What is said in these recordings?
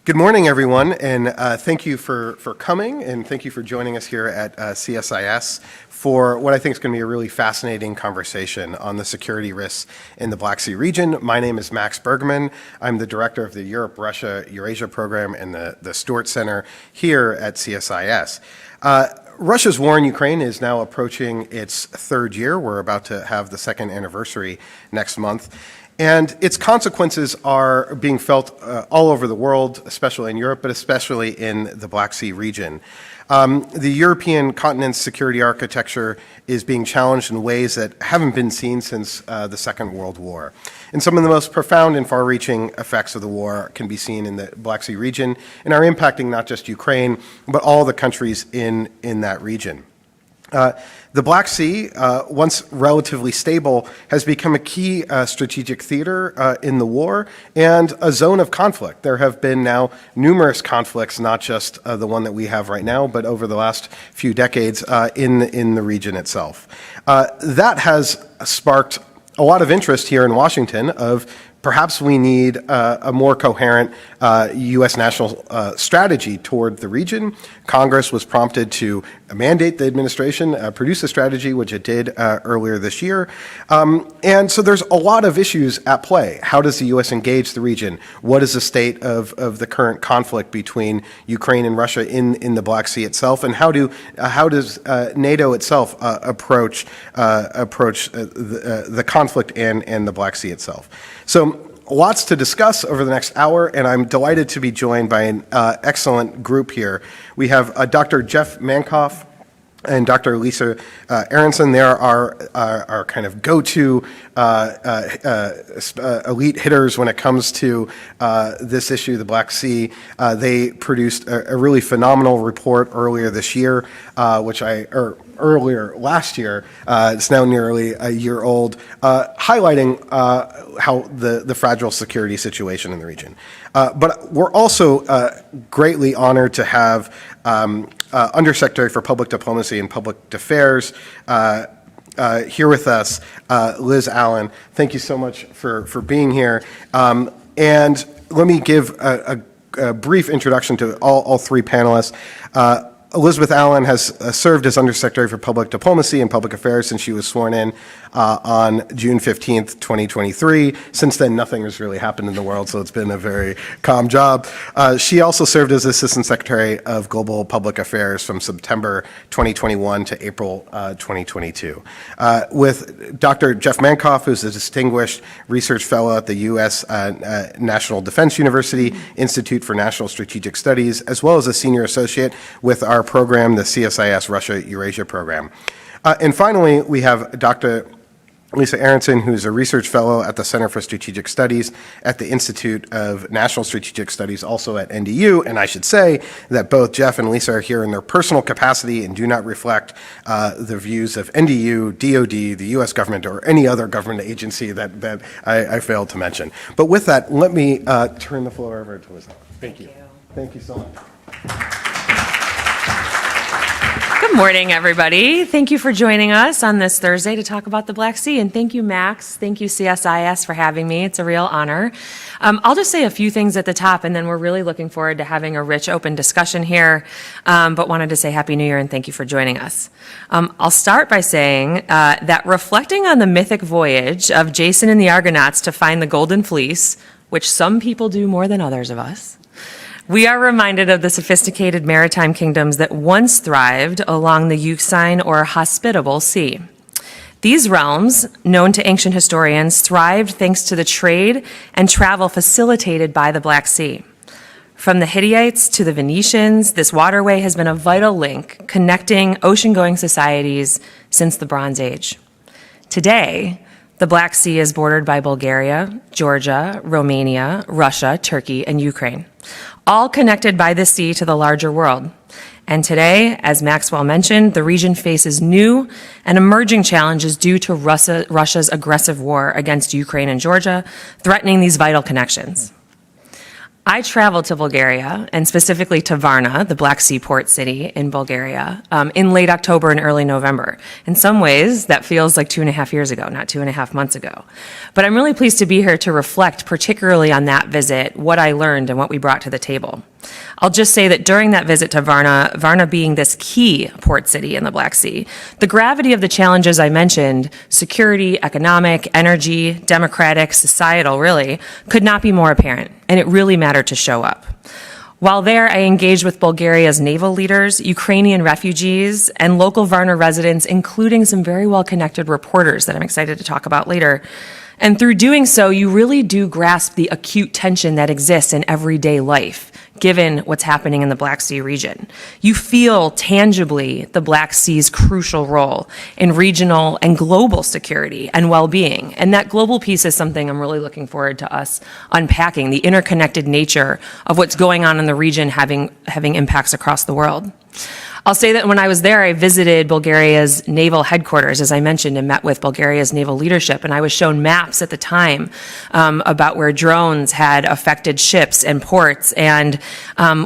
Good morning, everyone, and thank you for coming, and thank you for joining us here at CSIS for what I think is going to be a really fascinating conversation on the security risks in the Black Sea region. My name is Max Bergmann. I'm the director of the Europe-Russia Eurasia Program and the Stuart Center here at CSIS. Russia's war in Ukraine is now approaching its third year. We're about to have the second anniversary next month. And its consequences are being felt all over the world, especially in Europe, but especially in the Black Sea region. The European continent's security architecture is being challenged in ways that haven't been seen since the Second World War. And some of the most profound and far-reaching effects of the war can be seen in the Black Sea region and are impacting not just Ukraine, but all the countries in that region. The Black Sea, once relatively stable, has become a key strategic theater in the war and a zone of conflict. There have been now numerous conflicts, not just the one that we have right now, but over the last few decades in the region itself. That has sparked a lot of interest here in Washington of perhaps we need a more coherent U.S. national strategy toward the region. Congress was prompted to mandate the administration produce a strategy, which it did earlier this year. And so there's a lot of issues at play. How does the U.S. engage the region? What is the state of the current conflict between Ukraine and Russia in the Black Sea itself? And how does NATO itself approach the conflict and the Black Sea itself? So lots to discuss over the next hour, and I'm delighted to be joined by an excellent group here. We have Dr. Jeff Mankoff and Dr. Lisa Aaronson. They are our kind of go-to elite hitters when it comes to this issue, the Black Sea. They produced a really phenomenal report earlier this year, earlier last year, it's now nearly a year old, highlighting how the fragile security situation in the region. But we're also greatly honored to have Undersecretary for Public Diplomacy and Public Affairs here with us, Liz Allen. Thank you so much for being here. And let me give a brief introduction to all three panelists. Elizabeth Allen has served as Undersecretary for Public Diplomacy and Public Affairs since she was sworn in on June 15th, 2023. Since then, nothing has really happened in the world, so it's been a very calm job. She also served as Assistant Secretary of Global Public Affairs from September 2021 to April 2022. With Dr. Jeff Mankoff, who's a Distinguished Research Fellow at the U.S. National Defense University Institute for National Strategic Studies, as well as a Senior Associate with our program, the CSIS Russia Eurasia Program. And finally, we have Dr. Lisa Aaronson, who's a research fellow at the Center for Strategic Studies at the Institute of National Strategic Studies, also at NDU. And I should say that both Jeff and Lisa are here in their personal capacity and do not reflect the views of NDU, DOD, the U.S. government, or any other government agency that I failed to mention. But with that, let me turn the floor over to Liz. Thank you. Thank you so much. Good morning, everybody. Thank you for joining us on this Thursday to talk about the Black Sea. And thank you, Max. Thank you, CSIS, for having me. It's a real honor. I'll just say a few things at the top, and then we're really looking forward to having a rich, open discussion here, but wanted to say Happy New Year and thank you for joining us. I'll start by saying that reflecting on the mythic voyage of Jason and the Argonauts to find the Golden Fleece, which some people do more than others of us, we are reminded of the sophisticated maritime kingdoms that once thrived along the Euxine or Hospitable Sea. These realms, known to ancient historians, thrived thanks to the trade and travel facilitated by the Black Sea. From the Hittites to the Venetians, this waterway has been a vital link connecting ocean-going societies since the Bronze Age. Today, the Black Sea is bordered by Bulgaria, Georgia, Romania, Russia, Turkey, and Ukraine, all connected by the sea to the larger world. And today, as Maxwell mentioned, the region faces new and emerging challenges due to Russia's aggressive war against Ukraine and Georgia, threatening these vital connections. I traveled to Bulgaria, and specifically to Varna, the Black Sea port city in Bulgaria, in late October and early November. In some ways, that feels like 2.5 years ago, not 2.5 months ago. But I'm really pleased to be here to reflect particularly on that visit, what I learned and what we brought to the table. I'll just say that during that visit to Varna being this key port city in the Black Sea, the gravity of the challenges I mentioned, security, economic, energy, democratic, societal, really, could not be more apparent, and it really mattered to show up. While there, I engaged with Bulgaria's naval leaders, Ukrainian refugees, and local Varna residents, including some very well-connected reporters that I'm excited to talk about later. And through doing so, you really do grasp the acute tension that exists in everyday life, given what's happening in the Black Sea region. You feel tangibly the Black Sea's crucial role in regional and global security and well-being. And that global piece is something I'm really looking forward to us unpacking, the interconnected nature of what's going on in the region having impacts across the world. I'll say that when I was there, I visited Bulgaria's naval headquarters, as I mentioned, and met with Bulgaria's naval leadership. And I was shown maps at the time about where drones had affected ships and ports, and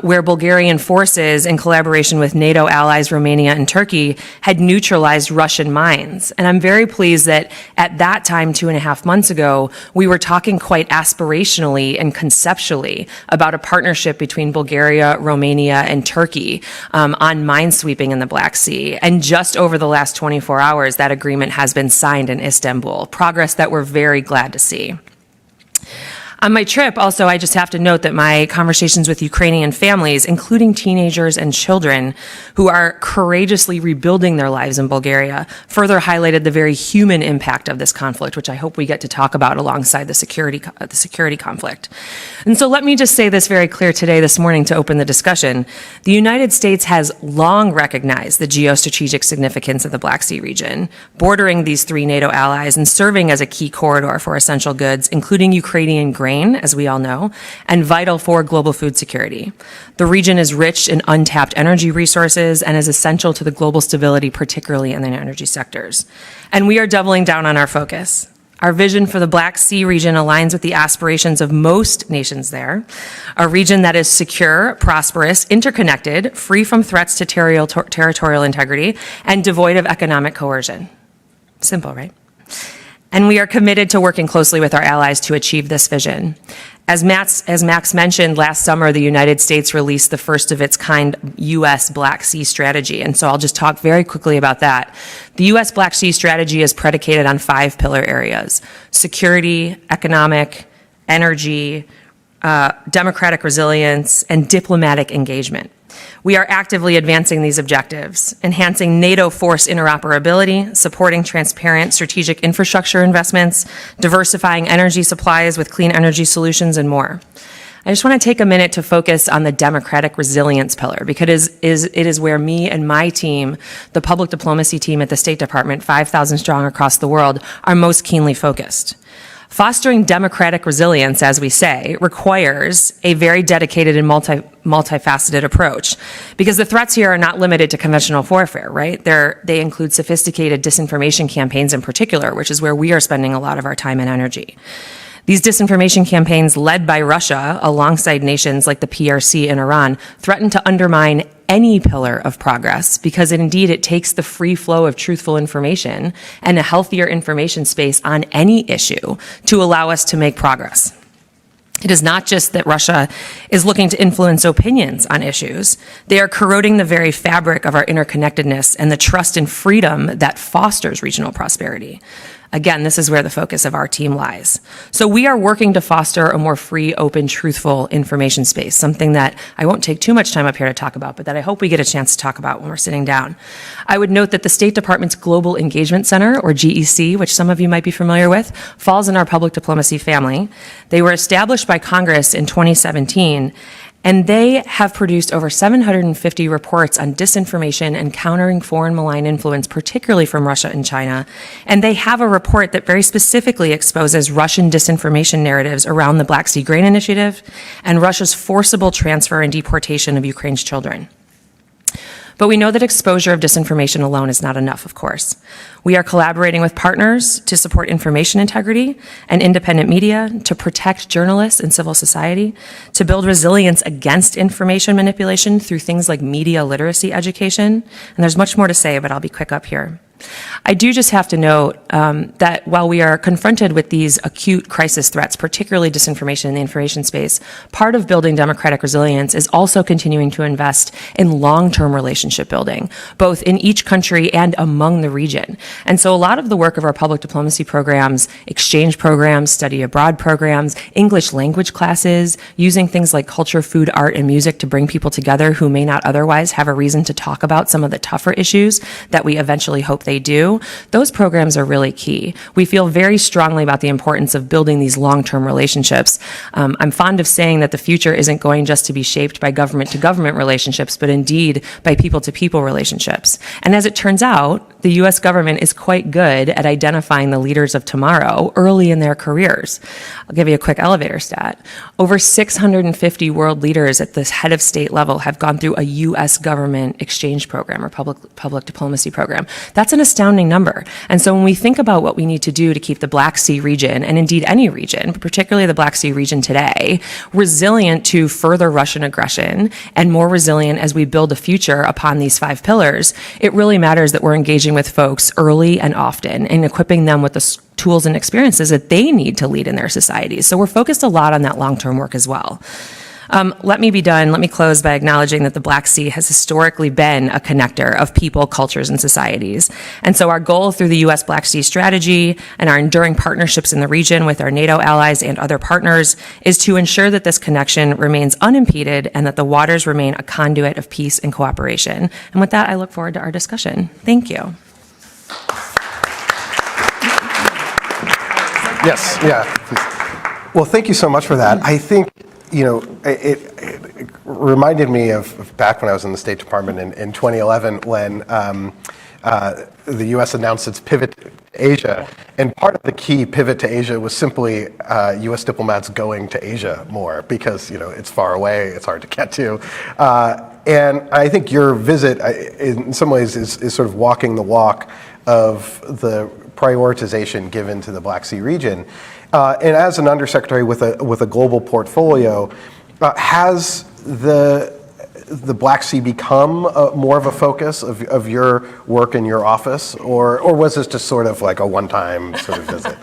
where Bulgarian forces, in collaboration with NATO allies Romania and Turkey, had neutralized Russian mines. And I'm very pleased that at that time, 2.5 months ago, we were talking quite aspirationally and conceptually about a partnership between Bulgaria, Romania, and Turkey on mine sweeping in the Black Sea. And just over the last 24 hours, that agreement has been signed in Istanbul, progress that we're very glad to see. On my trip, also, I just have to note that my conversations with Ukrainian families, including teenagers and children who are courageously rebuilding their lives in Bulgaria, further highlighted the very human impact of this conflict, which I hope we get to talk about alongside the security conflict. And so let me just say this very clear today, this morning, to open the discussion. The United States has long recognized the geostrategic significance of the Black Sea region, bordering these 3 NATO allies and serving as a key corridor for essential goods, including Ukrainian grain, as we all know, and vital for global food security. The region is rich in untapped energy resources and is essential to the global stability, particularly in the energy sectors. And we are doubling down on our focus. Our vision for the Black Sea region aligns with the aspirations of most nations there, a region that is secure, prosperous, interconnected, free from threats to territorial integrity, and devoid of economic coercion. Simple, right? And we are committed to working closely with our allies to achieve this vision. As Max mentioned, last summer, the United States released the first of its kind U.S. Black Sea strategy. And so I'll just talk very quickly about that. The U.S. Black Sea strategy is predicated on 5 pillar areas: security, economic, energy, democratic resilience, and diplomatic engagement. We are actively advancing these objectives, enhancing NATO force interoperability, supporting transparent strategic infrastructure investments, diversifying energy supplies with clean energy solutions, and more. I just want to take a minute to focus on the democratic resilience pillar, because it is where me and my team, the public diplomacy team at the State Department, 5,000 strong across the world, are most keenly focused. Fostering democratic resilience, as we say, requires a very dedicated and multifaceted approach, because the threats here are not limited to conventional warfare, right? They include sophisticated disinformation campaigns in particular, which is where we are spending a lot of our time and energy. These disinformation campaigns, led by Russia alongside nations like the PRC and Iran, threaten to undermine any pillar of progress, because it takes the free flow of truthful information and a healthier information space on any issue to allow us to make progress. It is not just that Russia is looking to influence opinions on issues. They are corroding the very fabric of our interconnectedness and the trust and freedom that fosters regional prosperity. Again, this is where the focus of our team lies. So we are working to foster a more free, open, truthful information space, something that I won't take too much time up here to talk about, but that I hope we get a chance to talk about when we're sitting down. I would note that the State Department's Global Engagement Center, or GEC, which some of you might be familiar with, falls in our public diplomacy family. They were established by Congress in 2017, and they have produced over 750 reports on disinformation and countering foreign malign influence, particularly from Russia and China. And they have a report that very specifically exposes Russian disinformation narratives around the Black Sea Grain Initiative and Russia's forcible transfer and deportation of Ukraine's children. But we know that exposure of disinformation alone is not enough, of course. We are collaborating with partners to support information integrity and independent media, to protect journalists and civil society, to build resilience against information manipulation through things like media literacy education. And there's much more to say, but I'll be quick up here. I do just have to note that while we are confronted with these acute crisis threats, particularly disinformation in the information space, part of building democratic resilience is also continuing to invest in long-term relationship building, both in each country and among the region. And so a lot of the work of our public diplomacy programs, exchange programs, study abroad programs, English language classes, using things like culture, food, art, and music to bring people together who may not otherwise have a reason to talk about some of the tougher issues that we eventually hope they do, those programs are really key. We feel very strongly about the importance of building these long-term relationships. I'm fond of saying that the future isn't going just to be shaped by government-to-government relationships, but indeed by people-to-people relationships. And as it turns out, the U.S. government is quite good at identifying the leaders of tomorrow early in their careers. I'll give you a quick elevator stat. Over 650 world leaders at the head of state level have gone through a U.S. government exchange program or public diplomacy program. That's an astounding number. And so when we think about what we need to do to keep the Black Sea region, and indeed any region, but particularly the Black Sea region today, resilient to further Russian aggression and more resilient as we build a future upon these 5 pillars, it really matters that we're engaging with folks early and often and equipping them with the tools and experiences that they need to lead in their societies. So we're focused a lot on that long-term work as well. Let me close by acknowledging that the Black Sea has historically been a connector of people, cultures, and societies. And so our goal through the U.S. Black Sea strategy and our enduring partnerships in the region with our NATO allies and other partners is to ensure that this connection remains unimpeded and that the waters remain a conduit of peace and cooperation. And with that, I look forward to our discussion. Thank you. Yes, yeah. Well, thank you so much for that. I think, it reminded me of back when I was in the State Department in 2011 when the U.S. announced its pivot to Asia. And part of the key pivot to Asia was simply U.S. diplomats going to Asia more because, it's far away, it's hard to get to. And I think your visit, in some ways, is sort of walking the walk of the prioritization given to the Black Sea region. And as an undersecretary with a global portfolio, has the Black Sea become more of a focus of your work in your office, or was this just sort of like a one-time sort of visit?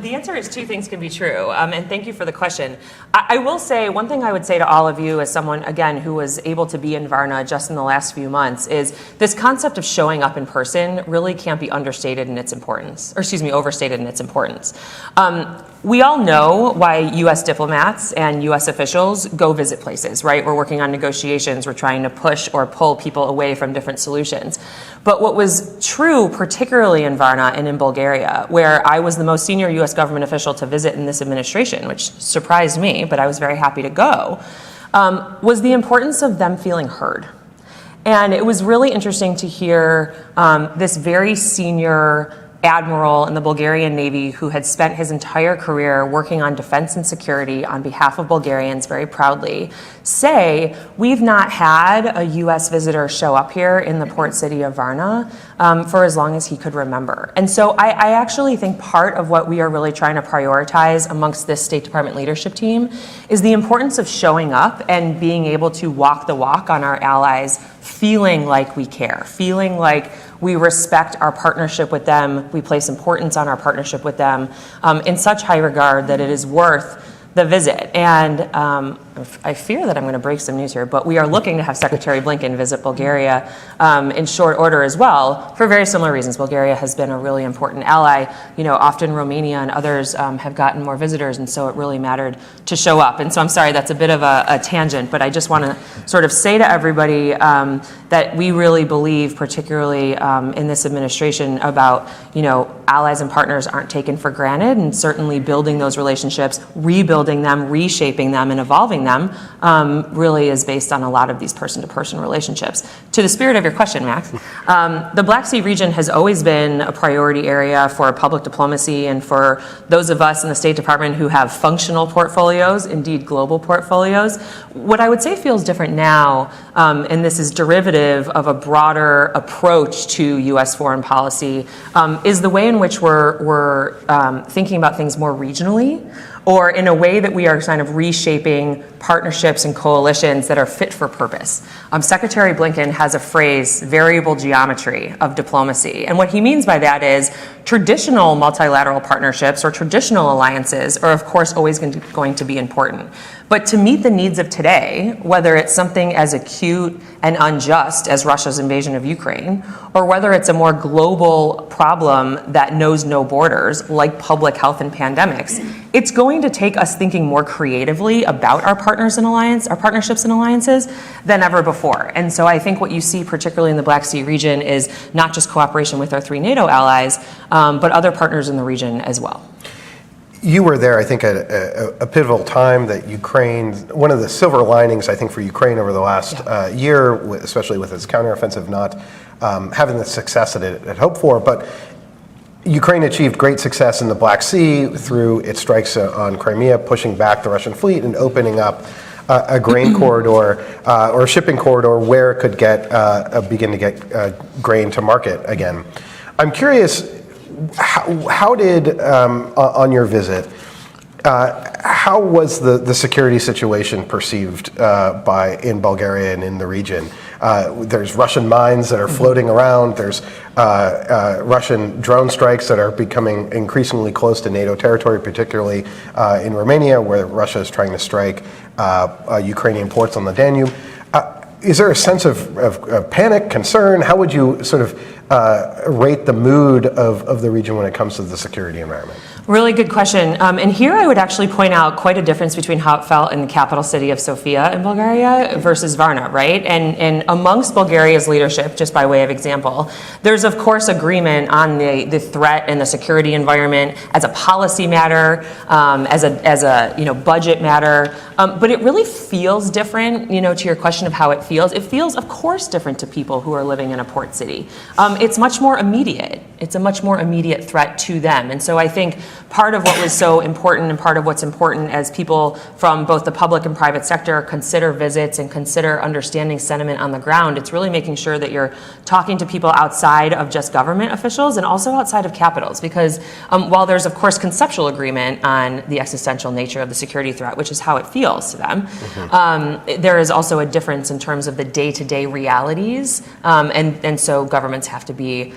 The answer is 2 things can be true, and thank you for the question. I will say, one thing I would say to all of you as someone, again, who was able to be in Varna just in the last few months is this concept of showing up in person really can't be overstated in its importance. We all know why U.S. diplomats and U.S. officials go visit places, right? We're working on negotiations. We're trying to push or pull people away from different solutions. But what was true, particularly in Varna and in Bulgaria, where I was the most senior U.S. government official to visit in this administration, which surprised me, but I was very happy to go, was the importance of them feeling heard. And it was really interesting to hear this very senior admiral in the Bulgarian Navy who had spent his entire career working on defense and security on behalf of Bulgarians very proudly say, we've not had a U.S. visitor show up here in the port city of Varna for as long as he could remember. And so I actually think part of what we are really trying to prioritize amongst this State Department leadership team is the importance of showing up and being able to walk the walk on our allies, feeling like we care, feeling like we respect our partnership with them, we place importance on our partnership with them in such high regard that it is worth the visit. And I fear that I'm going to break some news here, but we are looking to have Secretary Blinken visit Bulgaria in short order as well for very similar reasons. Bulgaria has been a really important ally. Often Romania and others have gotten more visitors, and so it really mattered to show up. And so I'm sorry, that's a bit of a tangent, but I just want to sort of say to everybody that we really believe, particularly in this administration, about, allies and partners aren't taken for granted, and certainly building those relationships, rebuilding them, reshaping them, and evolving them them really is based on a lot of these person-to-person relationships. To the spirit of your question, Max, the Black Sea region has always been a priority area for public diplomacy and for those of us in the State Department who have functional portfolios, indeed global portfolios. What I would say feels different now, and this is derivative of a broader approach to U.S. foreign policy, is the way in which we're thinking about things more regionally, or in a way that we are kind of reshaping partnerships and coalitions that are fit for purpose. Secretary Blinken has a phrase, variable geometry of diplomacy. And what he means by that is traditional multilateral partnerships or traditional alliances are, of course, always going to be important. But to meet the needs of today, whether it's something as acute and unjust as Russia's invasion of Ukraine, or whether it's a more global problem that knows no borders, like public health and pandemics, it's going to take us thinking more creatively about our partners and our partnerships and alliances than ever before. And so I think what you see, particularly in the Black Sea region, is not just cooperation with our 3 NATO allies, but other partners in the region as well. You were there, I think, at a pivotal time that Ukraine, one of the silver linings, I think, for Ukraine over the last year, especially with its counteroffensive not having the success that it had hoped for, but Ukraine achieved great success in the Black Sea through its strikes on Crimea, pushing back the Russian fleet and opening up a grain corridor or a shipping corridor where it could begin to get grain to market again. I'm curious, how did, on your visit, how was the security situation perceived in Bulgaria and in the region? There's Russian mines that are floating around. There's Russian drone strikes that are becoming increasingly close to NATO territory, particularly in Romania, where Russia is trying to strike Ukrainian ports on the Danube. Is there a sense of panic, concern? How would you sort of rate the mood of the region when it comes to the security environment? Really good question. And here I would actually point out quite a difference between how it felt in the capital city of Sofia in Bulgaria versus Varna, right? And amongst Bulgaria's leadership, just by way of example, there's of course agreement on the threat and the security environment as a policy matter, as a budget matter. But it really feels different, to your question of how it feels. It feels, of course, different to people who are living in a port city. It's much more immediate. It's a much more immediate threat to them. And so I think part of what was so important and part of what's important as people from both the public and private sector consider visits and consider understanding sentiment on the ground, it's really making sure that you're talking to people outside of just government officials and also outside of capitals. Because while there's, of course, conceptual agreement on the existential nature of the security threat, which is how it feels to them, there is also a difference in terms of the day-to-day realities. And so governments have to be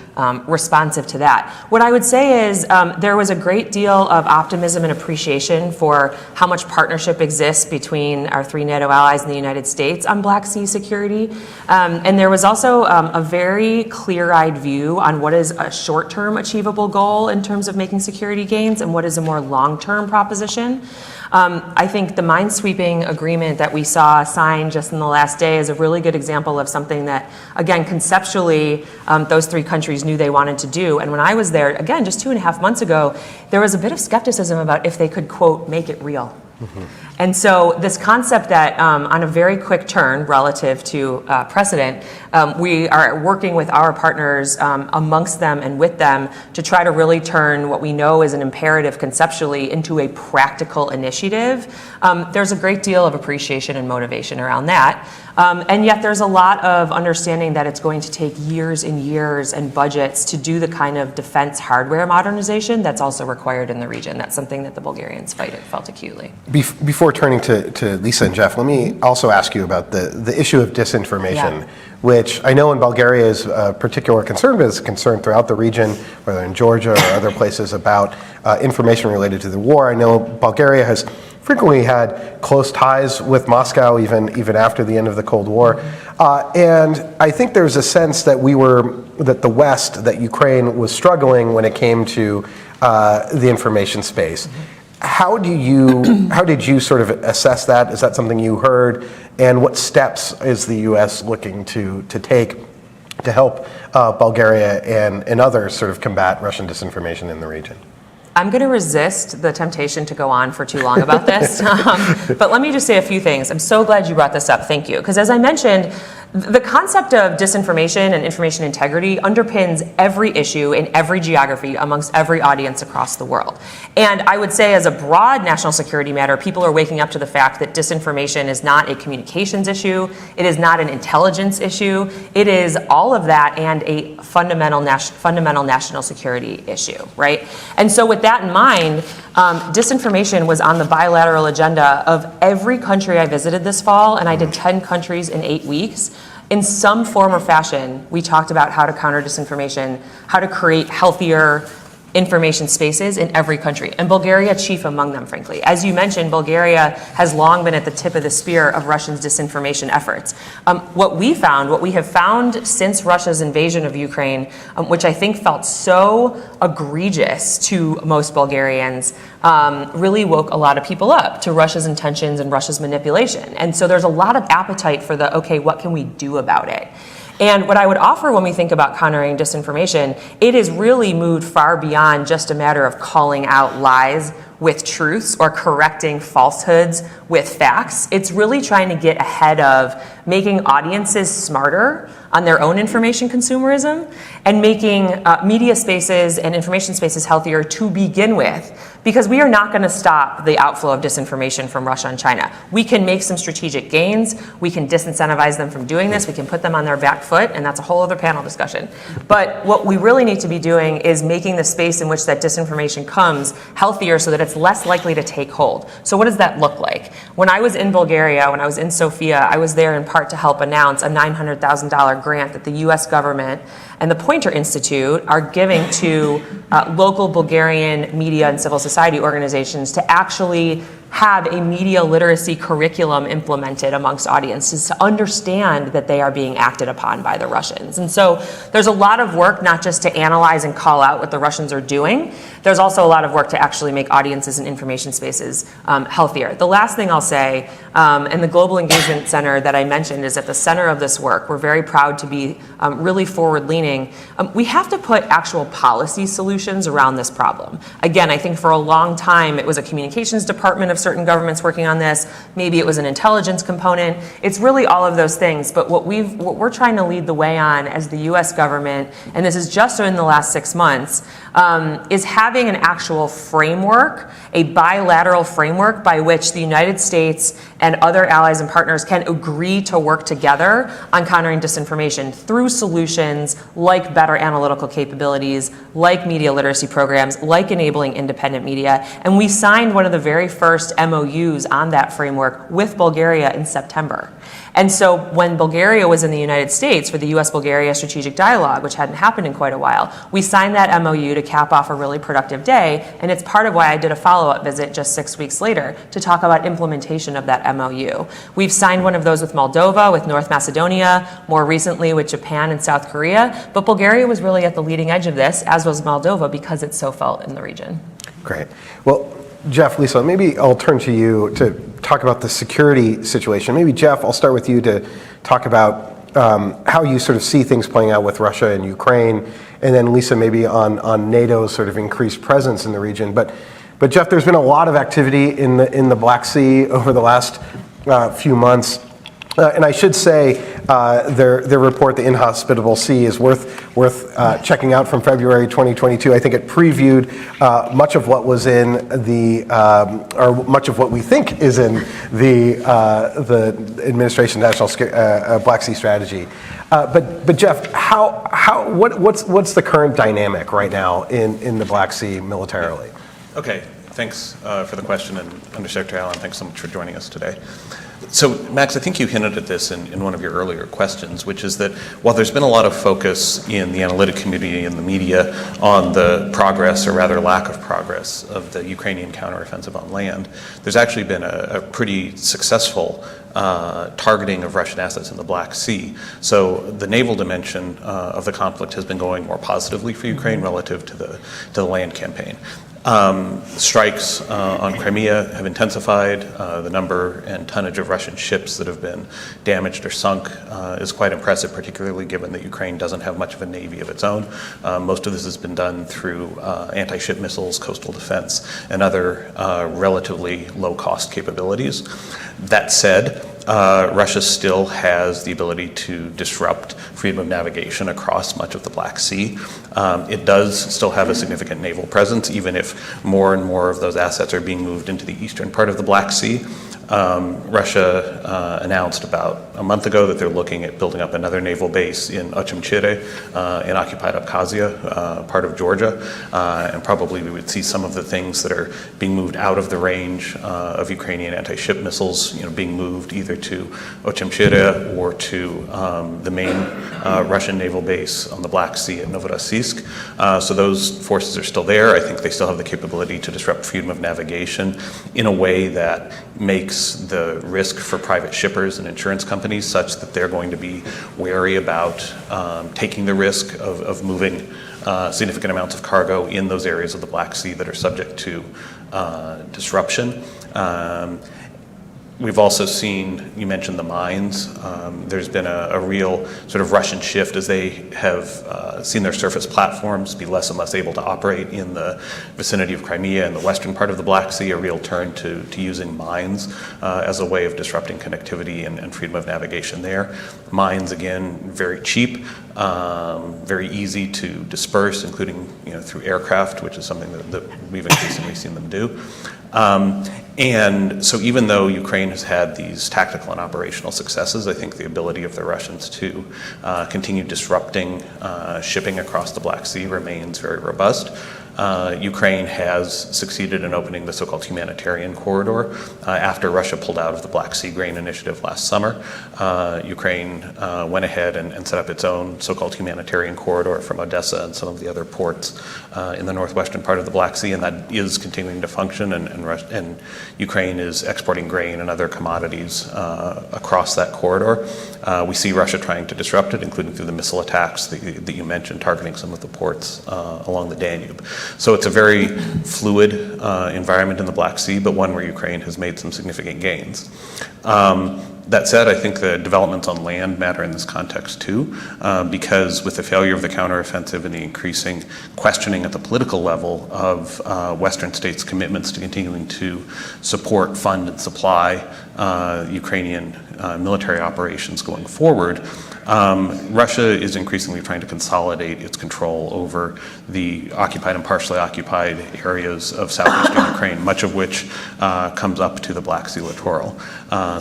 responsive to that. What I would say is there was a great deal of optimism and appreciation for how much partnership exists between our 3 NATO allies and the United States on Black Sea security. And there was also a very clear-eyed view on what is a short-term achievable goal in terms of making security gains and what is a more long-term proposition. I think the minesweeping agreement that we saw signed just in the last day is a really good example of something that, again, conceptually, those 3 countries knew they wanted to do. And when I was there, again, just 2.5 months ago, there was a bit of skepticism about if they could, quote, make it real. And so this concept that on a very quick turn relative to precedent, we are working with our partners amongst them and with them to try to really turn what we know is an imperative conceptually into a practical initiative. There's a great deal of appreciation and motivation around that. And yet there's a lot of understanding that it's going to take years and years and budgets to do the kind of defense hardware modernization that's also required in the region. That's something that the Bulgarians felt acutely. Before turning to Lisa and Jeff, let me also ask you about the issue of disinformation, which I know in Bulgaria is a particular concern, but it's a concern throughout the region, whether in Georgia or other places, about information related to the war. I know Bulgaria has frequently had close ties with Moscow, even after the end of the Cold War. And I think there's a sense that the West, that Ukraine was struggling when it came to the information space. How did you sort of assess that? Is that something you heard? And what steps is the U.S. looking to take to help Bulgaria and others sort of combat Russian disinformation in the region? I'm going to resist the temptation to go on for too long about this, but let me just say a few things. I'm so glad you brought this up. Thank you. Because as I mentioned, the concept of disinformation and information integrity underpins every issue in every geography amongst every audience across the world. And I would say as a broad national security matter, people are waking up to the fact that disinformation is not a communications issue. It is not an intelligence issue. It is all of that and a fundamental national security issue, right? And so with that in mind, disinformation was on the bilateral agenda of every country I visited this fall, and I did 10 countries in 8 weeks. In some form or fashion, we talked about how to counter disinformation, how to create healthier information spaces in every country, and Bulgaria chief among them, frankly. As you mentioned, Bulgaria has long been at the tip of the spear of Russia's disinformation efforts. What we have found since Russia's invasion of Ukraine, which I think felt so egregious to most Bulgarians, really woke a lot of people up to Russia's intentions and Russia's manipulation. And so there's a lot of appetite for okay, what can we do about it? And what I would offer when we think about countering disinformation, it has really moved far beyond just a matter of calling out lies with truths or correcting falsehoods with facts. It's really trying to get ahead of making audiences smarter on their own information consumerism and making media spaces and information spaces healthier to begin with. Because we are not going to stop the outflow of disinformation from Russia and China. We can make some strategic gains. We can disincentivize them from doing this. We can put them on their back foot, and that's a whole other panel discussion. But what we really need to be doing is making the space in which that disinformation comes healthier so that it's less likely to take hold. So what does that look like? When I was in Bulgaria, when I was in Sofia, I was there in part to help announce a $900,000 grant that the US government and the Poynter Institute are giving to local Bulgarian media and civil society organizations to actually have a media literacy curriculum implemented amongst audiences to understand that they are being acted upon by the Russians. And so there's a lot of work not just to analyze and call out what the Russians are doing, there's also a lot of work to actually make audiences and information spaces healthier. The last thing I'll say, and the Global Engagement Center that I mentioned is at the center of this work. We're very proud to be really forward-leaning. We have to put actual policy solutions around this problem. Again, I think for a long time it was a communications department of certain governments working on this. Maybe it was an intelligence component. It's really all of those things. But what we're trying to lead the way on as the U.S. government, and this is just in the last 6 months, is having an actual framework, a bilateral framework by which the United States and other allies and partners can agree to work together on countering disinformation through solutions like better analytical capabilities, like media literacy programs, like enabling independent media. And we signed one of the very first MOUs on that framework with Bulgaria in September. And so when Bulgaria was in the United States for the US-Bulgaria Strategic Dialogue, which hadn't happened in quite a while, we signed that MOU to cap off a really productive day, and it's part of why I did a follow-up visit just 6 weeks later to talk about implementation of that MOU. We've signed one of those with Moldova, with North Macedonia, more recently with Japan and South Korea, but Bulgaria was really at the leading edge of this, as was Moldova, because it's so felt in the region. Great. Well, Jeff, Lisa, maybe I'll turn to you to talk about the security situation. Maybe, Jeff, I'll start with you to talk about how you sort of see things playing out with Russia and Ukraine, and then Lisa, maybe on NATO's sort of increased presence in the region. But Jeff, there's been a lot of activity in the Black Sea over the last few months. And I should say, their report, The Inhospitable Sea, is worth checking out from February 2022. I think it previewed much of what was in or much of what we think is in the administration's national Black Sea strategy. But Jeff, what's the current dynamic right now in the Black Sea militarily? Okay, thanks for the question, and Undersecretary Allen, thanks so much for joining us today. So, Max, I think you hinted at this in one of your earlier questions, which is that while there's been a lot of focus in the analytic community and the media on the progress, or rather lack of progress, of the Ukrainian counteroffensive on land, there's actually been a pretty successful targeting of Russian assets in the Black Sea. So the naval dimension of the conflict has been going more positively for Ukraine relative to the land campaign. Strikes on Crimea have intensified. The number and tonnage of Russian ships that have been damaged or sunk is quite impressive, particularly given that Ukraine doesn't have much of a navy of its own. Most of this has been done through anti-ship missiles, coastal defense, and other relatively low-cost capabilities. That said, Russia still has the ability to disrupt freedom of navigation across much of the Black Sea. It does still have a significant naval presence, even if more and more of those assets are being moved into the eastern part of the Black Sea. Russia announced about a month ago that they're looking at building up another naval base in Ochimchire in occupied Abkhazia, part of Georgia, and probably we would see some of the things that are being moved out of the range of Ukrainian anti-ship missiles, being moved either to Ochimchire or to the main Russian naval base on the Black Sea at Novorossiysk. So those forces are still there. I think they still have the capability to disrupt freedom of navigation in a way that makes the risk for private shippers and insurance companies such that they're going to be wary about taking the risk of moving significant amounts of cargo in those areas of the Black Sea that are subject to disruption. We've also seen, you mentioned the mines, there's been a real sort of Russian shift as they have seen their surface platforms be less and less able to operate in the vicinity of Crimea and the western part of the Black Sea, a real turn to using mines as a way of disrupting connectivity and freedom of navigation there. Mines, again, very cheap, very easy to disperse, including through aircraft, which is something that we've increasingly seen them do. And so even though Ukraine has had these tactical and operational successes, I think the ability of the Russians to continue disrupting shipping across the Black Sea remains very robust. Ukraine has succeeded in opening the so-called humanitarian corridor after Russia pulled out of the Black Sea Grain Initiative last summer. Ukraine went ahead and set up its own so-called humanitarian corridor from Odessa and some of the other ports in the northwestern part of the Black Sea, and that is continuing to function, and Ukraine is exporting grain and other commodities across that corridor. We see Russia trying to disrupt it, including through the missile attacks that you mentioned, targeting some of the ports along the Danube. So it's a very fluid environment in the Black Sea, but one where Ukraine has made some significant gains. That said, I think the developments on land matter in this context too, because with the failure of the counteroffensive and the increasing questioning at the political level of Western states' commitments to continuing to support, fund, and supply Ukrainian military operations going forward, Russia is increasingly trying to consolidate its control over the occupied and partially occupied areas of southeastern Ukraine, much of which comes up to the Black Sea littoral.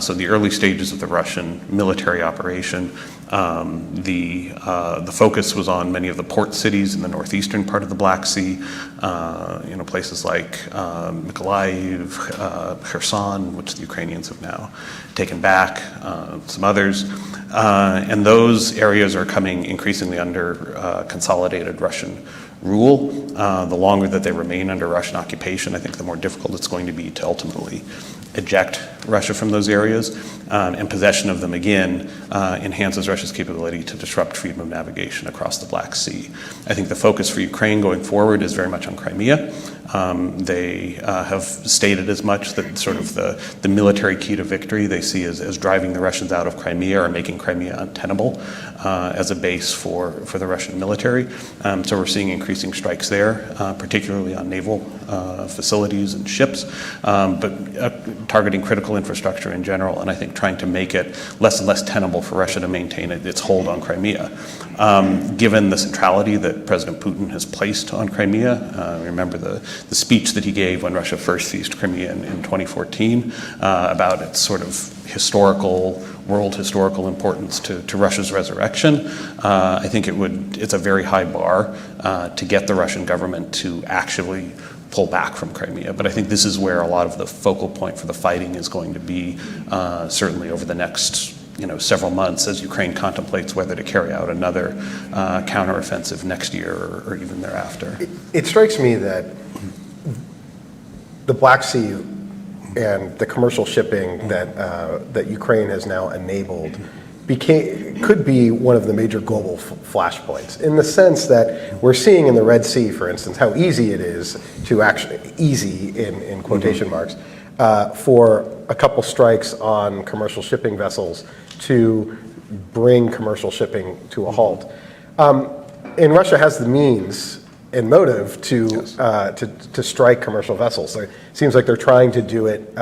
So in the early stages of the Russian military operation, the focus was on many of the port cities in the northeastern part of the Black Sea, places like Mykolaiv, Kherson, which the Ukrainians have now taken back, some others. And those areas are coming increasingly under consolidated Russian rule. The longer that they remain under Russian occupation, I think the more difficult it's going to be to ultimately eject Russia from those areas, and possession of them again enhances Russia's capability to disrupt freedom of navigation across the Black Sea. I think the focus for Ukraine going forward is very much on Crimea. They have stated as much that sort of the military key to victory they see as driving the Russians out of Crimea or making Crimea untenable as a base for the Russian military. So we're seeing increasing strikes there, particularly on naval facilities and ships, but targeting critical infrastructure in general, and I think trying to make it less and less tenable for Russia to maintain its hold on Crimea. Given the centrality that President Putin has placed on Crimea, remember the speech that he gave when Russia first seized Crimea in 2014 about its sort of world historical importance to Russia's resurrection. I think it's a very high bar to get the Russian government to actually pull back from Crimea. But I think this is where a lot of the focal point for the fighting is going to be, certainly over the next several months as Ukraine contemplates whether to carry out another counteroffensive next year or even thereafter. It strikes me that the Black Sea and the commercial shipping that Ukraine has now enabled could be one of the major global flashpoints, in the sense that we're seeing in the Red Sea, for instance, how easy it is to actually, easy in quotation marks, for a couple strikes on commercial shipping vessels to bring commercial shipping to a halt. And Russia has the means and motive to strike commercial vessels. So it seems like they're trying to do it,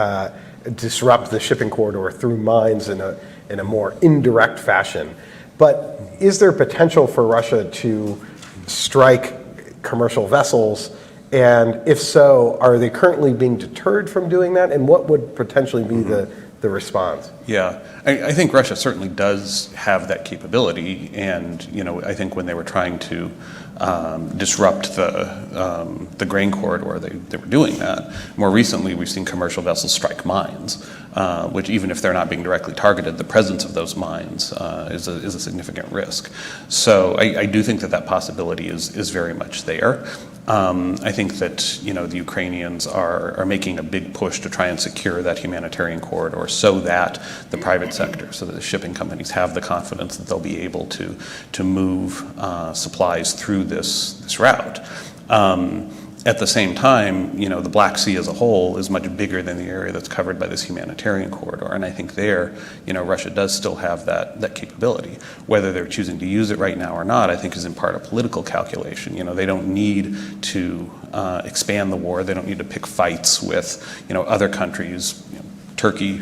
disrupt the shipping corridor through mines in a more indirect fashion. But is there potential for Russia to strike commercial vessels? And if so, are they currently being deterred from doing that? And what would potentially be the response? Yeah, I think Russia certainly does have that capability, and I think when they were trying to disrupt the grain corridor, they were doing that. More recently, we've seen commercial vessels strike mines, which even if they're not being directly targeted, the presence of those mines is a significant risk. So I do think that possibility is very much there. I think that the Ukrainians are making a big push to try and secure that humanitarian corridor, so that the private sector, so that the shipping companies have the confidence that they'll be able to move supplies through this route. At the same time, the Black Sea as a whole is much bigger than the area that's covered by this humanitarian corridor, and I think there, Russia does still have that capability. Whether they're choosing to use it right now or not, I think is in part a political calculation. They don't need to expand the war. They don't need to pick fights with, other countries, Turkey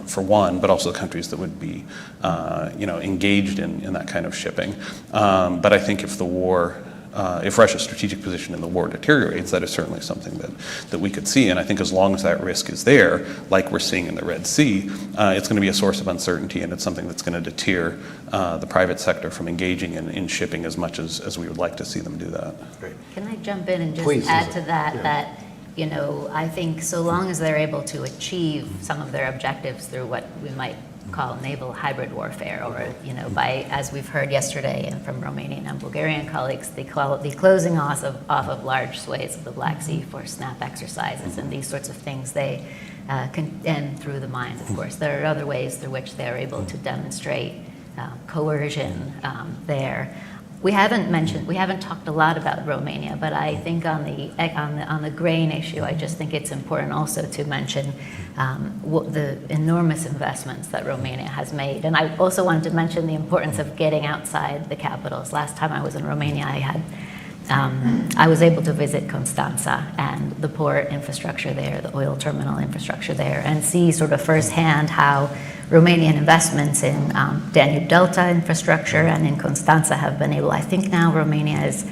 for one, but also countries that would be, engaged in that kind of shipping. But I think if Russia's strategic position in the war deteriorates, that is certainly something that we could see. And I think as long as that risk is there, like we're seeing in the Red Sea, it's going to be a source of uncertainty, and it's something that's going to deter the private sector from engaging in shipping as much as we would like to see them do that. Great. Can I jump in and just Please, add to that, yeah. I think so long as they're able to achieve some of their objectives through what we might call naval hybrid warfare, or by, as we've heard yesterday and from Romanian and Bulgarian colleagues, the closing off of large swathes of the Black Sea for snap exercises and these sorts of things. They and through the mines, of course. There are other ways through which they're able to demonstrate coercion there. We haven't talked a lot about Romania, but I think on the grain issue, I just think it's important also to mention the enormous investments that Romania has made. And I also wanted to mention the importance of getting outside the capitals. Last time I was in Romania, I was able to visit Constanța and the port infrastructure there, the oil terminal infrastructure there, and see sort of firsthand how Romanian investments in Danube Delta infrastructure and in Constanța have been able, I think now Romania is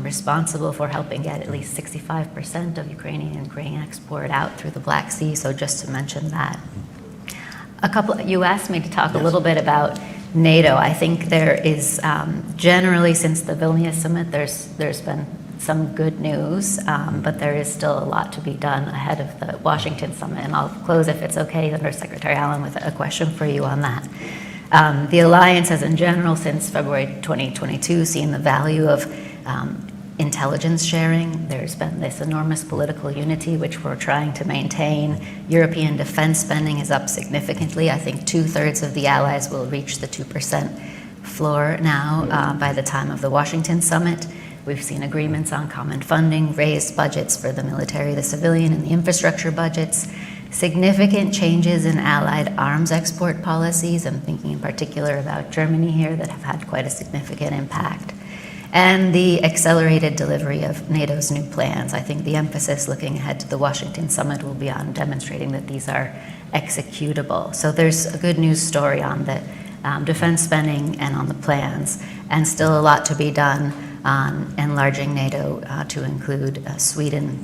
responsible for helping get at least 65% of Ukrainian grain export out through the Black Sea, so just to mention that. You asked me to talk a little bit about NATO. I think there is, generally since the Vilnius summit, there's been some good news, but there is still a lot to be done ahead of the Washington summit. And I'll close, if it's okay, Under Secretary Allen, with a question for you on that. The alliance has in general, since February 2022, seen the value of intelligence sharing. There's been this enormous political unity, which we're trying to maintain. European defense spending is up significantly. I think 2/3 of the allies will reach the 2% floor now by the time of the Washington summit. We've seen agreements on common funding, raised budgets for the military, the civilian, and the infrastructure budgets. Significant changes in allied arms export policies. I'm thinking in particular about Germany here that have had quite a significant impact. And the accelerated delivery of NATO's new plans. I think the emphasis looking ahead to the Washington summit will be on demonstrating that these are executable. So there's a good news story on the defense spending and on the plans, and still a lot to be done on enlarging NATO to include Sweden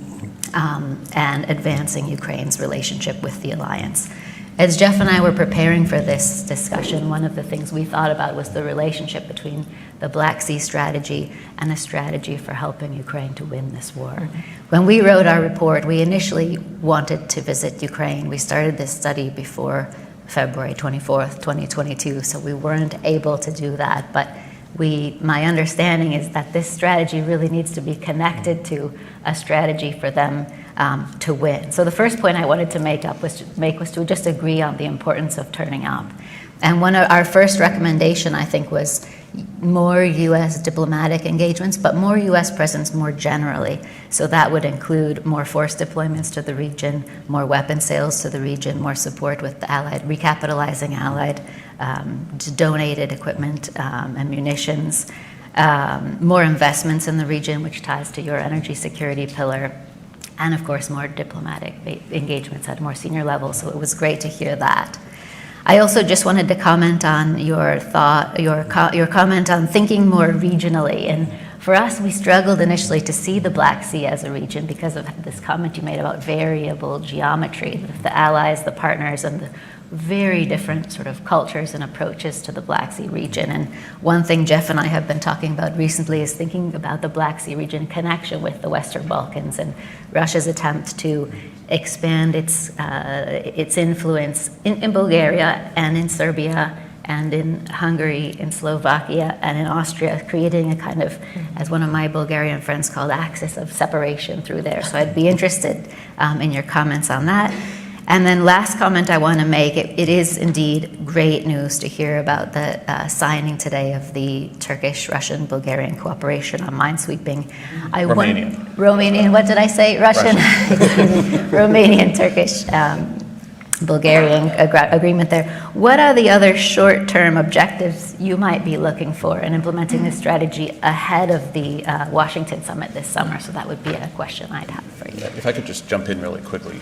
and advancing Ukraine's relationship with the alliance. As Jeff and I were preparing for this discussion, one of the things we thought about was the relationship between the Black Sea strategy and a strategy for helping Ukraine to win this war. When we wrote our report, we initially wanted to visit Ukraine. We started this study before February 24th, 2022, so we weren't able to do that. But my understanding is that this strategy really needs to be connected to a strategy for them to win. So the first point I wanted to make was to just agree on the importance of turning up. And our first recommendation, I think, was more U.S. diplomatic engagements, but more U.S. presence more generally. So that would include more force deployments to the region, more weapon sales to the region, more support with the Allied, recapitalizing Allied donated equipment and munitions, more investments in the region, which ties to your energy security pillar, and of course more diplomatic engagements at more senior levels. So it was great to hear that. I also just wanted to comment on your comment on thinking more regionally. And for us, we struggled initially to see the Black Sea as a region because of this comment you made about variable geometry, the allies, the partners, and the very different sort of cultures and approaches to the Black Sea region. And one thing Jeff and I have been talking about recently is thinking about the Black Sea region connection with the Western Balkans and Russia's attempt to expand its influence in Bulgaria and in Serbia and in Hungary, in Slovakia, and in Austria, creating a kind of, as one of my Bulgarian friends called, axis of separation through there. So I'd be interested in your comments on that. And then last comment I want to make, it is indeed great news to hear about the signing today of the Turkish-Russian Bulgarian cooperation on minesweeping. Romanian, what did I say? Russian. Romanian, Turkish, Bulgarian agreement there. What are the other short-term objectives you might be looking for in implementing this strategy ahead of the Washington summit this summer? So that would be a question I'd have for you. If I could just jump in really quickly.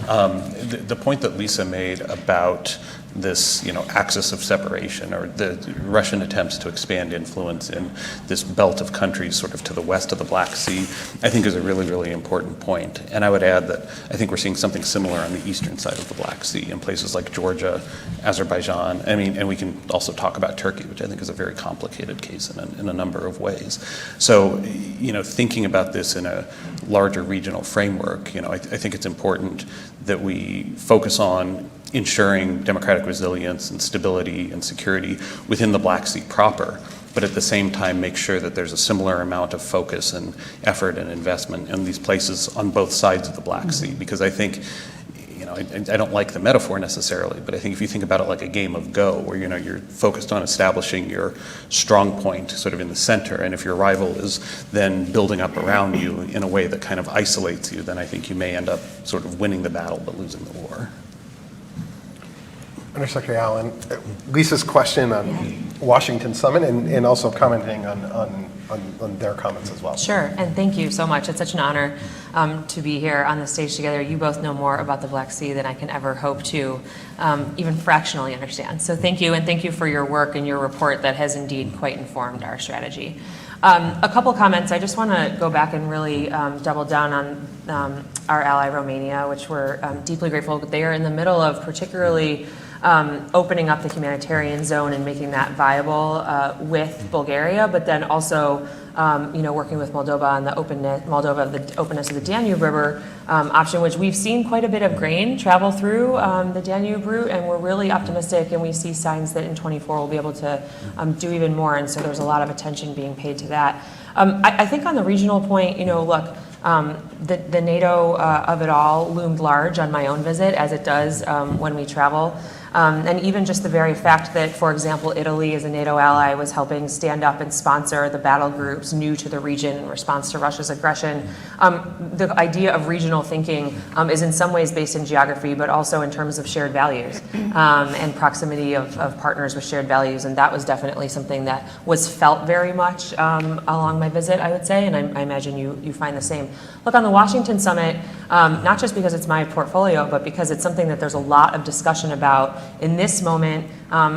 The point that Lisa made about this, axis of separation, or the Russian attempts to expand influence in this belt of countries sort of to the west of the Black Sea, I think is a really, really important point. And I would add that I think we're seeing something similar on the eastern side of the Black Sea in places like Georgia, Azerbaijan. And we can also talk about Turkey, which I think is a very complicated case in a number of ways. So, thinking about this in a larger regional framework, I think it's important that we focus on ensuring democratic resilience and stability and security within the Black Sea proper, but at the same time make sure that there's a similar amount of focus and effort and investment in these places on both sides of the Black Sea. Because I think, I don't like the metaphor necessarily, but I think if you think about it like a game of Go, where you're focused on establishing your strong point sort of in the center, and if your rival is then building up around you in a way that kind of isolates you, then I think you may end up sort of winning the battle but losing the war. Undersecretary Allen, Lisa's question on Washington Summit and also commenting on their comments as well. Sure, and thank you so much. It's such an honor to be here on the stage together. You both know more about the Black Sea than I can ever hope to even fractionally understand. So thank you, and thank you for your work and your report that has indeed quite informed our strategy. A couple comments. I just want to go back and really double down on our ally Romania, which we're deeply grateful. They are in the middle of particularly opening up the humanitarian zone and making that viable with Bulgaria, but then also working with Moldova on the openness of the Danube River option, which we've seen quite a bit of grain travel through the Danube route, and we're really optimistic, and we see signs that in 24 we'll be able to do even more, and so there's a lot of attention being paid to that. I think on the regional point, look, the NATO of it all loomed large on my own visit, as it does when we travel. And even just the very fact that, for example, Italy as a NATO ally was helping stand up and sponsor the battle groups new to the region in response to Russia's aggression. The idea of regional thinking is in some ways based in geography, but also in terms of shared values and proximity of partners with shared values. And that was definitely something that was felt very much along my visit, I would say, and I imagine you find the same. Look, on the Washington Summit, not just because it's my portfolio, but because it's something that there's a lot of discussion about in this moment,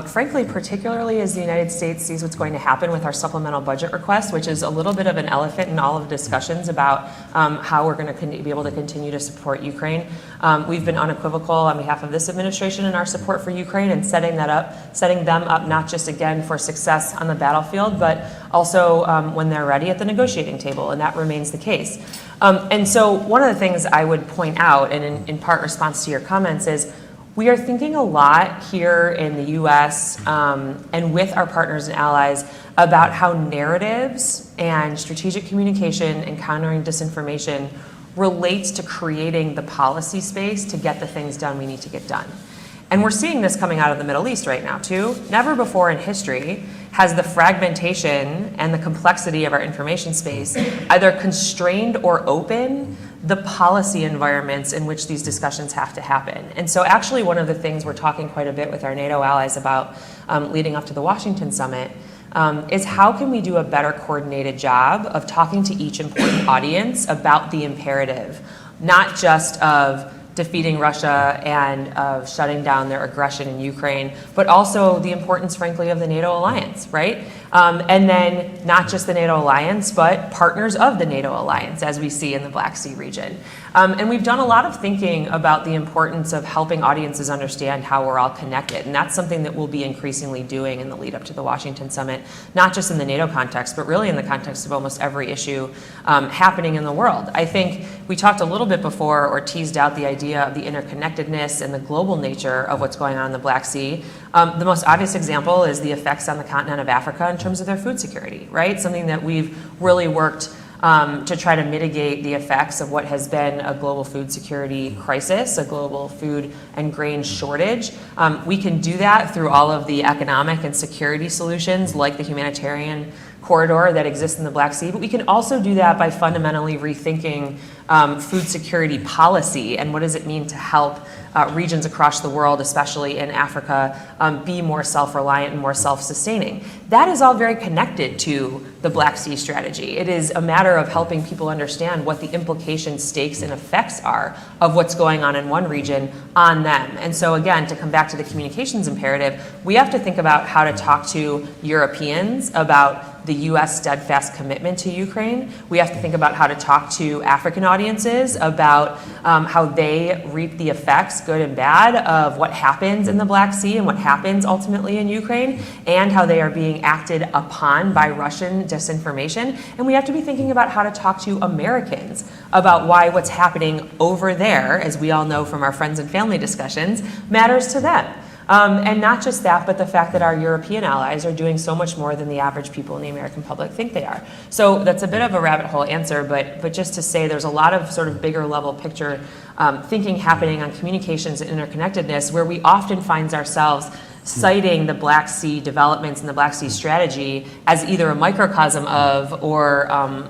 frankly, particularly as the United States sees what's going to happen with our supplemental budget request, which is a little bit of an elephant in all of the discussions about how we're going to be able to continue to support Ukraine. We've been unequivocal on behalf of this administration in our support for Ukraine and setting them up not just again for success on the battlefield, but also when they're ready at the negotiating table, and that remains the case. And so one of the things I would point out, and in part response to your comments, is we are thinking a lot here in the U.S. And with our partners and allies about how narratives and strategic communication and countering disinformation relates to creating the policy space to get the things done we need to get done. And we're seeing this coming out of the Middle East right now too. Never before in history has the fragmentation and the complexity of our information space either constrained or open the policy environments in which these discussions have to happen. And so actually one of the things we're talking quite a bit with our NATO allies about leading up to the Washington summit is how can we do a better coordinated job of talking to each important audience about the imperative, not just of defeating Russia and of shutting down their aggression in Ukraine, but also the importance, frankly, of the NATO alliance, right? And then not just the NATO alliance, but partners of the NATO alliance, as we see in the Black Sea region. And we've done a lot of thinking about the importance of helping audiences understand how we're all connected. And that's something that we'll be increasingly doing in the lead up to the Washington summit, not just in the NATO context, but really in the context of almost every issue happening in the world. I think we talked a little bit before or teased out the idea of the interconnectedness and the global nature of what's going on in the Black Sea. The most obvious example is the effects on the continent of Africa in terms of their food security, right? Something that we've really worked to try to mitigate the effects of what has been a global food security crisis, a global food and grain shortage. We can do that through all of the economic and security solutions like the humanitarian corridor that exists in the Black Sea, but we can also do that by fundamentally rethinking food security policy and what does it mean to help regions across the world, especially in Africa, be more self-reliant and more self-sustaining. That is all very connected to the Black Sea strategy. It is a matter of helping people understand what the implications, stakes, and effects are of what's going on in one region on them. And so again, to come back to the communications imperative, we have to think about how to talk to Europeans about the U.S. steadfast commitment to Ukraine. We have to think about how to talk to African audiences about how they reap the effects, good and bad, of what happens in the Black Sea and what happens ultimately in Ukraine, and how they are being acted upon by Russian disinformation. And we have to be thinking about how to talk to Americans about why what's happening over there, as we all know from our friends and family discussions, matters to them. And not just that, but the fact that our European allies are doing so much more than the average people in the American public think they are. So that's a bit of a rabbit hole answer, but just to say there's a lot of sort of bigger level picture thinking happening on communications and interconnectedness, where we often find ourselves citing the Black Sea developments and the Black Sea strategy as either a microcosm of or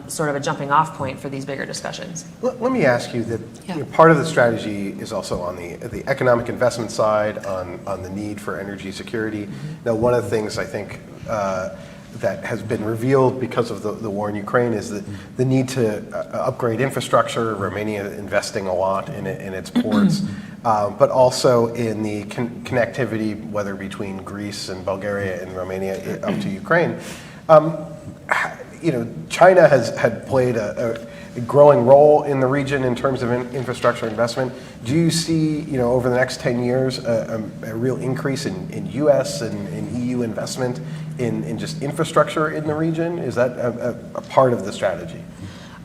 sort of a jumping off point for these bigger discussions. Let me ask you that part of the strategy is also on the economic investment side, on the need for energy security. Now, one of the things I think that has been revealed because of the war in Ukraine is the need to upgrade infrastructure. Romania investing a lot in its ports, but also in the connectivity, whether between Greece and Bulgaria and Romania up to Ukraine. China had played a growing role in the region in terms of infrastructure investment. Do you see, over the next 10 years, a real increase in U.S. and EU investment in just infrastructure in the region? Is that a part of the strategy?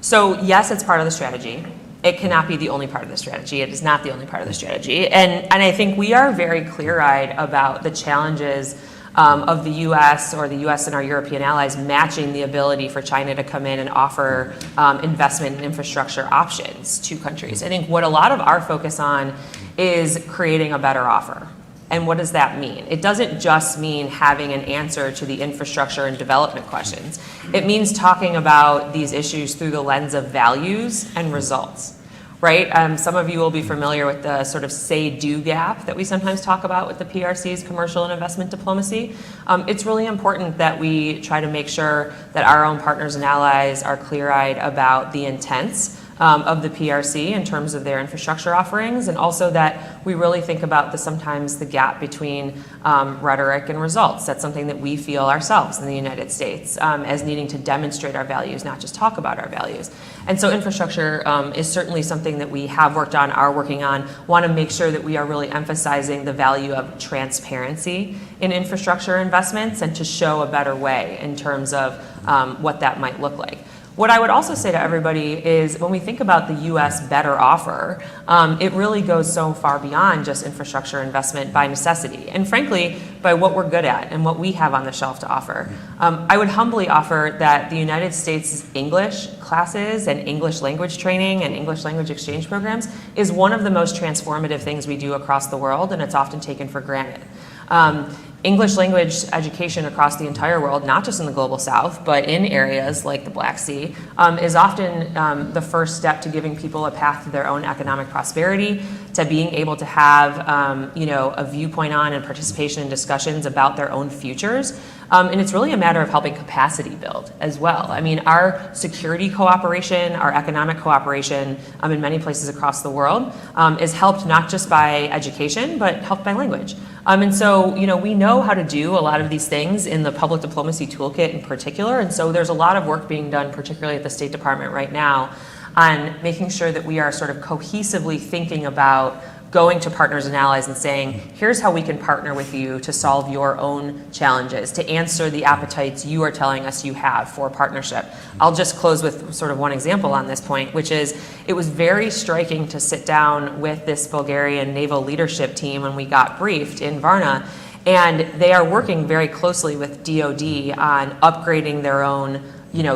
So yes, it's part of the strategy. It cannot be the only part of the strategy. It is not the only part of the strategy. And I think we are very clear-eyed about the challenges of the U.S. or the U.S. and our European allies matching the ability for China to come in and offer investment and infrastructure options to countries. I think what a lot of our focus on is creating a better offer. And what does that mean? It doesn't just mean having an answer to the infrastructure and development questions. It means talking about these issues through the lens of values and results. Right? Some of you will be familiar with the sort of say-do gap that we sometimes talk about with the PRC's commercial and investment diplomacy. It's really important that we try to make sure that our own partners and allies are clear-eyed about the intents of the PRC in terms of their infrastructure offerings, and also that we really think about sometimes the gap between rhetoric and results. That's something that we feel ourselves in the United States as needing to demonstrate our values, not just talk about our values. And so infrastructure is certainly something that we have worked on, are working on, want to make sure that we are really emphasizing the value of transparency in infrastructure investments and to show a better way in terms of what that might look like. What I would also say to everybody is when we think about the U.S. better offer, it really goes so far beyond just infrastructure investment by necessity, and frankly, by what we're good at and what we have on the shelf to offer. I would humbly offer that the United States English classes and English language training and English language exchange programs is one of the most transformative things we do across the world, and it's often taken for granted. English language education across the entire world, not just in the global south, but in areas like the Black Sea, is often the first step to giving people a path to their own economic prosperity, to being able to have a viewpoint on and participation in discussions about their own futures. And it's really a matter of helping capacity build as well. I mean, our security cooperation, our economic cooperation in many places across the world is helped not just by education, but helped by language. And so, we know how to do a lot of these things in the public diplomacy toolkit in particular. And so there's a lot of work being done, particularly at the State Department right now, on making sure that we are sort of cohesively thinking about going to partners and allies and saying, here's how we can partner with you to solve your own challenges, to answer the appetites you are telling us you have for partnership. I'll just close with sort of one example on this point, which is it was very striking to sit down with this Bulgarian naval leadership team when we got briefed in Varna, and they are working very closely with DoD on upgrading their own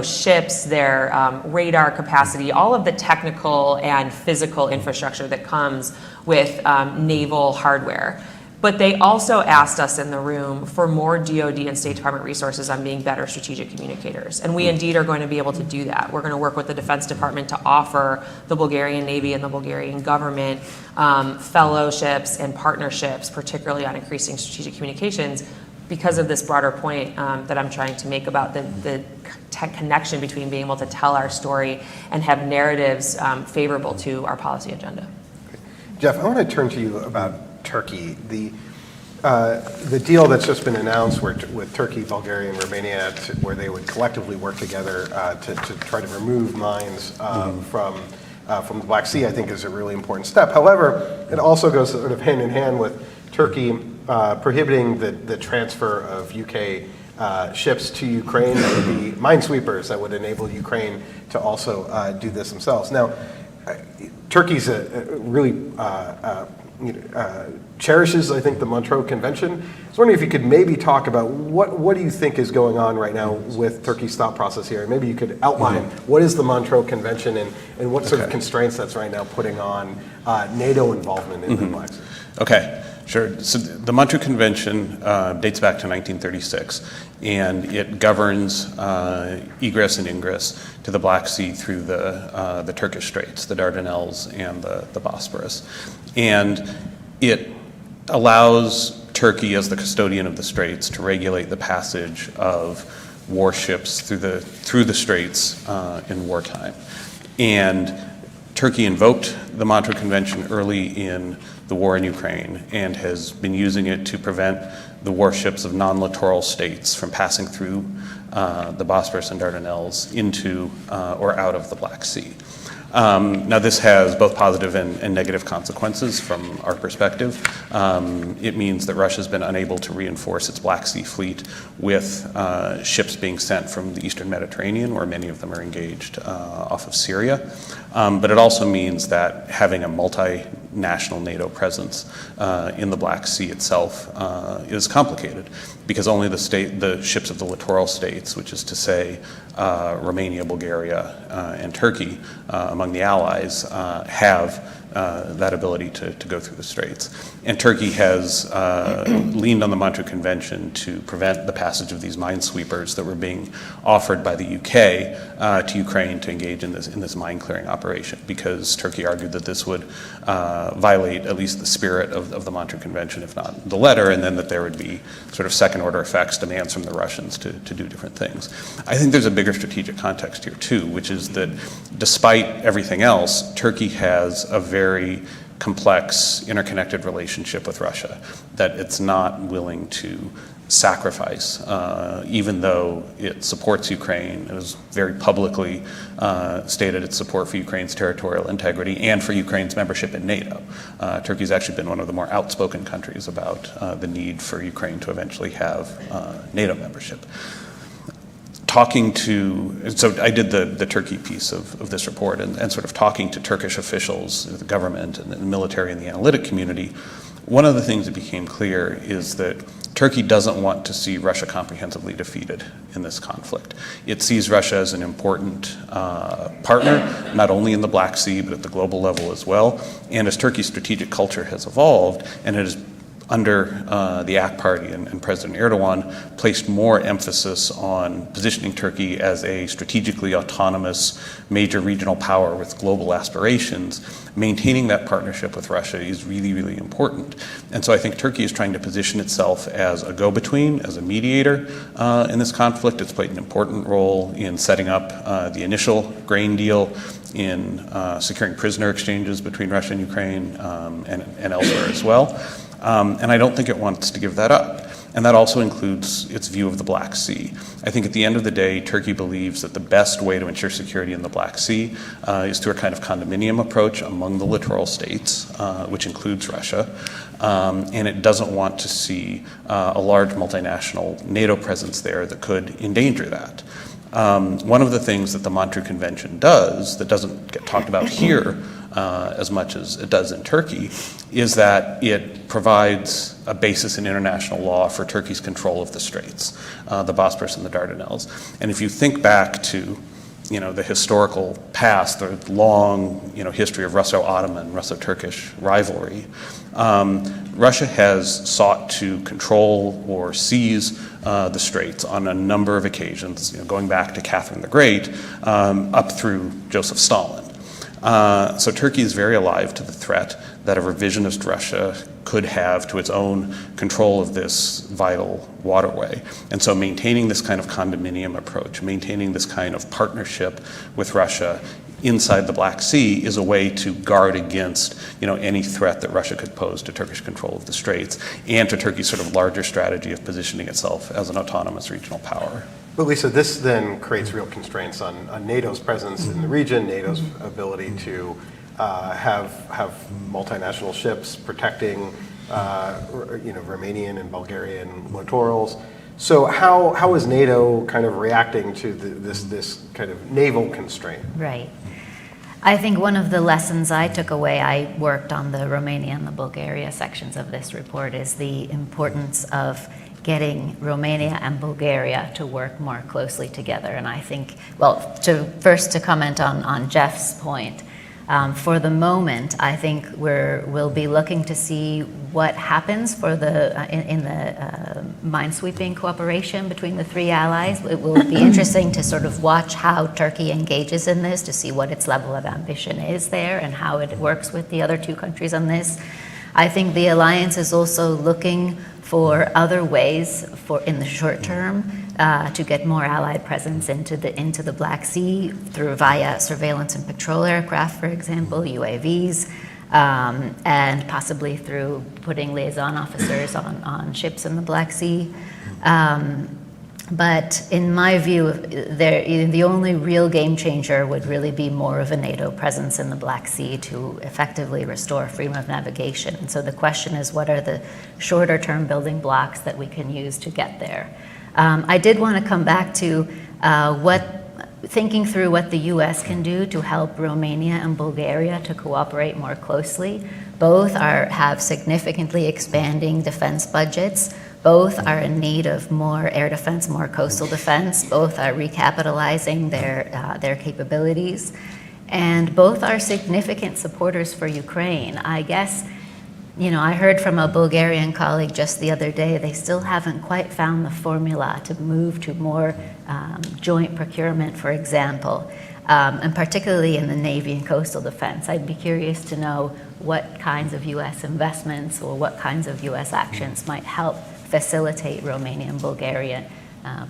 ships, their radar capacity, all of the technical and physical infrastructure that comes with naval hardware. But they also asked us in the room for more DoD and State Department resources on being better strategic communicators. And we indeed are going to be able to do that. We're going to work with the Defense Department to offer the Bulgarian Navy and the Bulgarian government fellowships and partnerships, particularly on increasing strategic communications, because of this broader point that I'm trying to make about the connection between being able to tell our story and have narratives favorable to our policy agenda. Jeff, I want to turn to you about Turkey. The deal that's just been announced with Turkey, Bulgaria, and Romania, where they would collectively work together to try to remove mines from the Black Sea, I think is a really important step. However, it also goes sort of hand in hand with Turkey prohibiting the transfer of UK ships to Ukraine that would be minesweepers that would enable Ukraine to also do this themselves. Now, Turkey's really cherishes, I think, the Montreux Convention. I was wondering if you could maybe talk about what do you think is going on right now with Turkey's thought process here, and maybe you could outline what is the Montreux Convention and what sort of constraints that's right now putting on NATO involvement in the Black Sea. Okay. Sure. So the Montreux Convention dates back to 1936, and it governs egress and ingress to the Black Sea through the Turkish Straits, the Dardanelles, and the Bosporus. And it allows Turkey, as the custodian of the Straits, to regulate the passage of warships through the Straits in wartime. And Turkey invoked the Montreux Convention early in the war in Ukraine and has been using it to prevent the warships of non-littoral states from passing through the Bosporus and Dardanelles into or out of the Black Sea. Now, this has both positive and negative consequences from our perspective. It means that Russia's been unable to reinforce its Black Sea fleet with ships being sent from the Eastern Mediterranean, where many of them are engaged off of Syria. But it also means that having a multinational NATO presence in the Black Sea itself is complicated, because only the ships of the littoral states, which is to say Romania, Bulgaria, and Turkey, among the allies, have that ability to go through the Straits. And Turkey has leaned on the Montreux Convention to prevent the passage of these minesweepers that were being offered by the UK to Ukraine to engage in this mine clearing operation, because Turkey argued that this would violate at least the spirit of the Montreux Convention, if not the letter, and then that there would be sort of second order effects, demands from the Russians to do different things. I think there's a bigger strategic context here too, which is that despite everything else, Turkey has a very complex, interconnected relationship with Russia that it's not willing to sacrifice, even though it supports Ukraine. It has very publicly stated its support for Ukraine's territorial integrity and for Ukraine's membership in NATO. Turkey's actually been one of the more outspoken countries about the need for Ukraine to eventually have NATO membership. so I did the Turkey piece of this report and sort of talking to Turkish officials, the government and the military and the analytic community. One of the things that became clear is that Turkey doesn't want to see Russia comprehensively defeated in this conflict. It sees Russia as an important partner, not only in the Black Sea, but at the global level as well. And as Turkey's strategic culture has evolved, and it is under the AK party and President Erdogan placed more emphasis on positioning Turkey as a strategically autonomous major regional power with global aspirations, maintaining that partnership with Russia is really, really important. And so I think Turkey is trying to position itself as a go-between, as a mediator in this conflict. It's played an important role in setting up the initial grain deal, in securing prisoner exchanges between Russia and Ukraine and elsewhere as well. And I don't think it wants to give that up. And that also includes its view of the Black Sea. I think at the end of the day, Turkey believes that the best way to ensure security in the Black Sea is through a kind of condominium approach among the littoral states, which includes Russia. And it doesn't want to see a large multinational NATO presence there that could endanger that. One of the things that the Montreux Convention does that doesn't get talked about here as much as it does in Turkey is that it provides a basis in international law for Turkey's control of the Straits, the Bosporus and the Dardanelles. And if you think back to the historical past, the long history of Russo-Ottoman, Russo-Turkish rivalry, Russia has sought to control or seize the Straits on a number of occasions, going back to Catherine the Great, up through Joseph Stalin. So Turkey is very alive to the threat that a revisionist Russia could have to its own control of this vital waterway. And so maintaining this kind of condominium approach, maintaining this kind of partnership with Russia inside the Black Sea is a way to guard against any threat that Russia could pose to Turkish control of the Straits and to Turkey's sort of larger strategy of positioning itself as an autonomous regional power. But Lisa, this then creates real constraints on NATO's presence in the region, NATO's ability to have multinational ships protecting Romanian and Bulgarian littorals. So how is NATO kind of reacting to this kind of naval constraint? Right. I think one of the lessons I took away, I worked on the Romania and the Bulgaria sections of this report, is the importance of getting Romania and Bulgaria to work more closely together. And I think, to comment on Jeff's point, for the moment, I think we'll be looking to see what happens for in the minesweeping cooperation between the three allies. It will be interesting to sort of watch how Turkey engages in this, to see what its level of ambition is there and how it works with the other two countries on this. I think the alliance is also looking for other ways in the short term to get more allied presence into the Black Sea via surveillance and patrol aircraft, for example, UAVs, and possibly through putting liaison officers on ships in the Black Sea. But in my view, the only real game changer would really be more of a NATO presence in the Black Sea to effectively restore freedom of navigation. And so the question is, what are the shorter term building blocks that we can use to get there? I did want to come back to thinking through what the US can do to help Romania and Bulgaria to cooperate more closely. Both have significantly expanding defense budgets. Both are in need of more air defense, more coastal defense. Both are recapitalizing their capabilities. And both are significant supporters for Ukraine. I guess, I heard from a Bulgarian colleague just the other day, they still haven't quite found the formula to move to more joint procurement, for example, and particularly in the Navy and coastal defense. I'd be curious to know what kinds of US investments or what kinds of US actions might help facilitate Romania and Bulgaria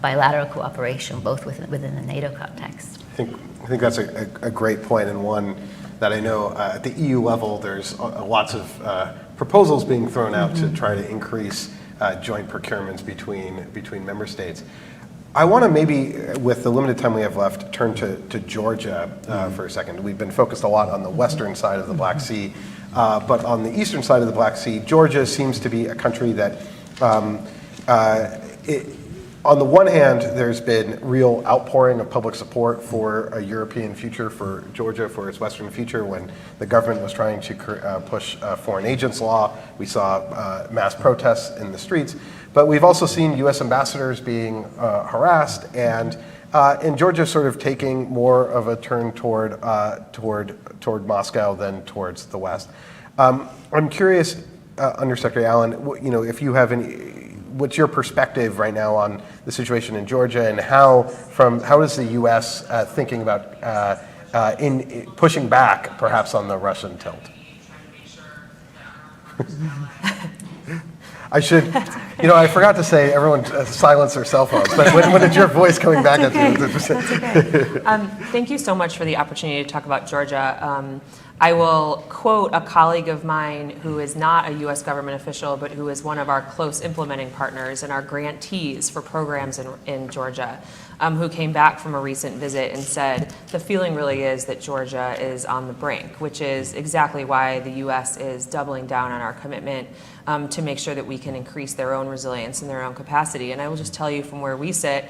bilateral cooperation, both within the NATO context. I think that's a great point, and one that I know at the EU level there's lots of proposals being thrown out to try to increase joint procurements between member states. I want to maybe, with the limited time we have left, turn to Georgia for a second. We've been focused a lot on the western side of the Black Sea, but on the eastern side of the Black Sea, Georgia seems to be a country that on the one hand, there's been real outpouring of public support for a European future for Georgia, for its Western future. When the government was trying to push foreign agents law, we saw mass protests in the streets. But we've also seen U.S. ambassadors being harassed, and Georgia sort of taking more of a turn toward Moscow than towards the West. I'm curious, Undersecretary Allen, if you have what's your perspective right now on the situation in Georgia, and how is the U.S. Thinking about in pushing back perhaps on the Russian tilt? I should, I forgot to say everyone silence their cell phones, but when it's your voice coming back at you. That's okay. Thank you so much for the opportunity to talk about Georgia. I will quote a colleague of mine who is not a U.S. government official, but who is one of our close implementing partners and our grantees for programs in Georgia, who came back from a recent visit and said, the feeling really is that Georgia is on the brink, which is exactly why the U.S. is doubling down on our commitment to make sure that we can increase their own resilience and their own capacity. And I will just tell you from where we sit,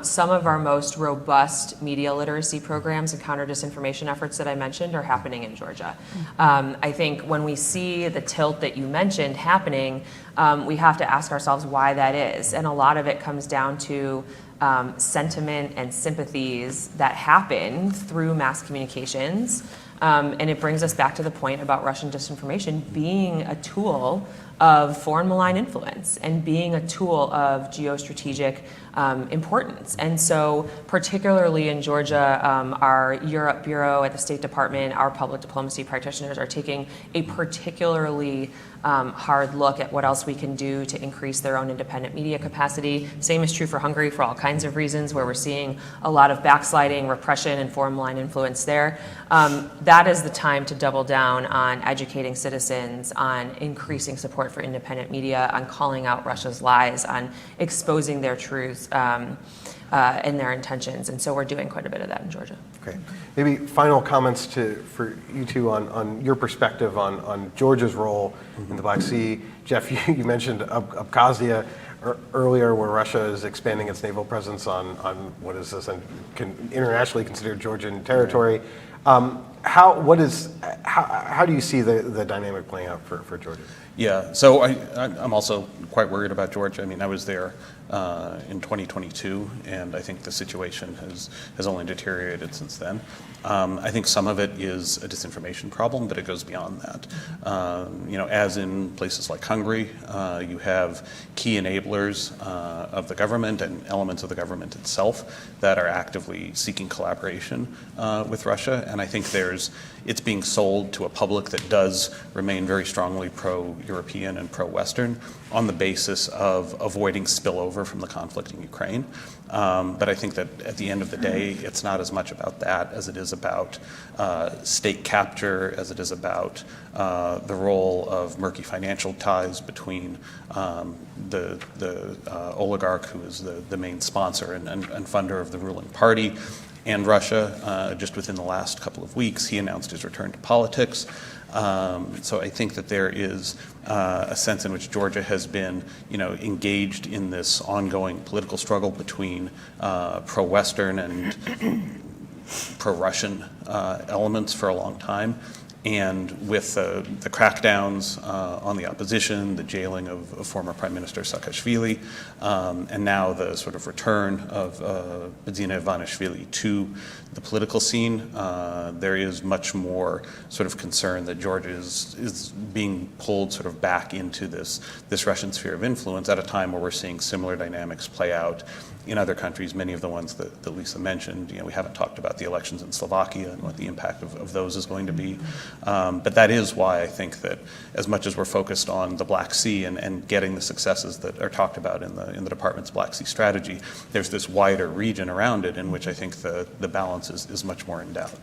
some of our most robust media literacy programs and counter disinformation efforts that I mentioned are happening in Georgia. I think when we see the tilt that you mentioned happening, we have to ask ourselves why that is. And a lot of it comes down to sentiment and sympathies that happen through mass communications. And it brings us back to the point about Russian disinformation being a tool of foreign malign influence and being a tool of geostrategic importance. And so particularly in Georgia, our Europe Bureau at the State Department, our public diplomacy practitioners are taking a particularly hard look at what else we can do to increase their own independent media capacity. Same is true for Hungary for all kinds of reasons, where we're seeing a lot of backsliding, repression, and foreign malign influence there. That is the time to double down on educating citizens, on increasing support for independent media, on calling out Russia's lies, on exposing their truths and their intentions. And so we're doing quite a bit of that in Georgia. Okay. Maybe final comments for you two on your perspective on Georgia's role in the Black Sea. Jeff, you mentioned Abkhazia earlier, where Russia is expanding its naval presence on what is this, and internationally considered Georgian territory. How do you see the dynamic playing out for Georgia? Yeah, so I'm also quite worried about Georgia. I mean, I was there in 2022, and I think the situation has only deteriorated since then. I think some of it is a disinformation problem, but it goes beyond that. As in places like Hungary, you have key enablers of the government and elements of the government itself that are actively seeking collaboration with Russia, and I think it's being sold to a public that does remain very strongly pro-European and pro-Western on the basis of avoiding spillover from the conflict in Ukraine. But I think that at the end of the day, it's not as much about that as it is about state capture, as it is about the role of murky financial ties between the oligarch, who is the main sponsor and funder of the ruling party, and Russia. Just within the last couple of weeks, he announced his return to politics. So I think that there is a sense in which Georgia has been, engaged in this ongoing political struggle between pro-Western and pro-Russian elements for a long time. And with the crackdowns on the opposition, the jailing of former Prime Minister Saakashvili, and now the sort of return of Bidzina Ivanishvili to the political scene, there is much more sort of concern that Georgia is being pulled sort of back into this Russian sphere of influence at a time where we're seeing similar dynamics play out in other countries, many of the ones that Lisa mentioned. We haven't talked about the elections in Slovakia and what the impact of those is going to be. But that is why I think that as much as we're focused on the Black Sea and getting the successes that are talked about in the department's Black Sea strategy, there's this wider region around it in which I think the balance is much more in doubt.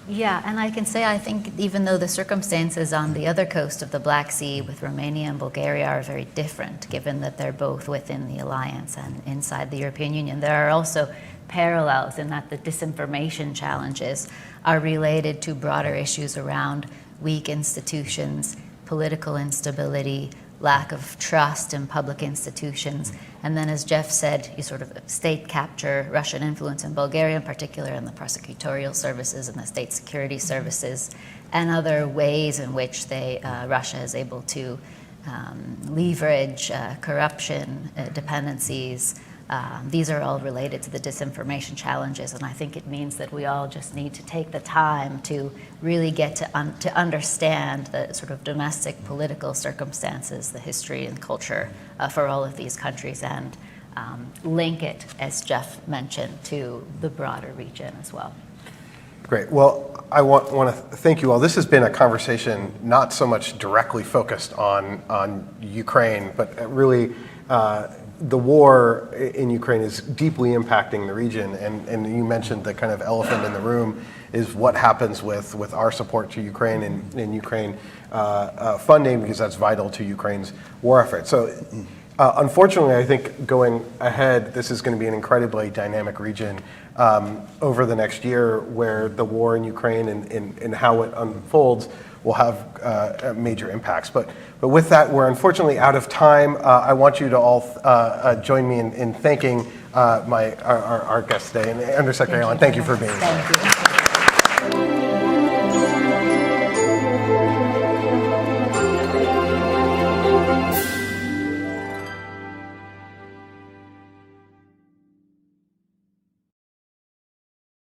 Yeah, and I can say I think even though the circumstances on the other coast of the Black Sea with Romania and Bulgaria are very different, given that they're both within the alliance and inside the European Union, there are also parallels in that the disinformation challenges are related to broader issues around weak institutions, political instability, lack of trust in public institutions. And then, as Jeff said, you sort of state capture, Russian influence in Bulgaria in particular, and the prosecutorial services and the state security services, and other ways in which Russia is able to leverage corruption dependencies. These are all related to the disinformation challenges, and I think it means that we all just need to take the time to really get to understand the sort of domestic political circumstances, the history and culture for all of these countries, and link it, as Jeff mentioned, to the broader region as well. Great. Well, I want to thank you all. This has been a conversation not so much directly focused on Ukraine, but really the war in Ukraine is deeply impacting the region. And you mentioned the kind of elephant in the room is what happens with our support to Ukraine and Ukraine funding, because that's vital to Ukraine's war effort. So unfortunately, I think going ahead, this is going to be an incredibly dynamic region over the next year, where the war in Ukraine and how it unfolds will have major impacts. But with that, we're unfortunately out of time. I want you to all join me in thanking our guest today, and Undersecretary Allen, thank you for being here. Thank you.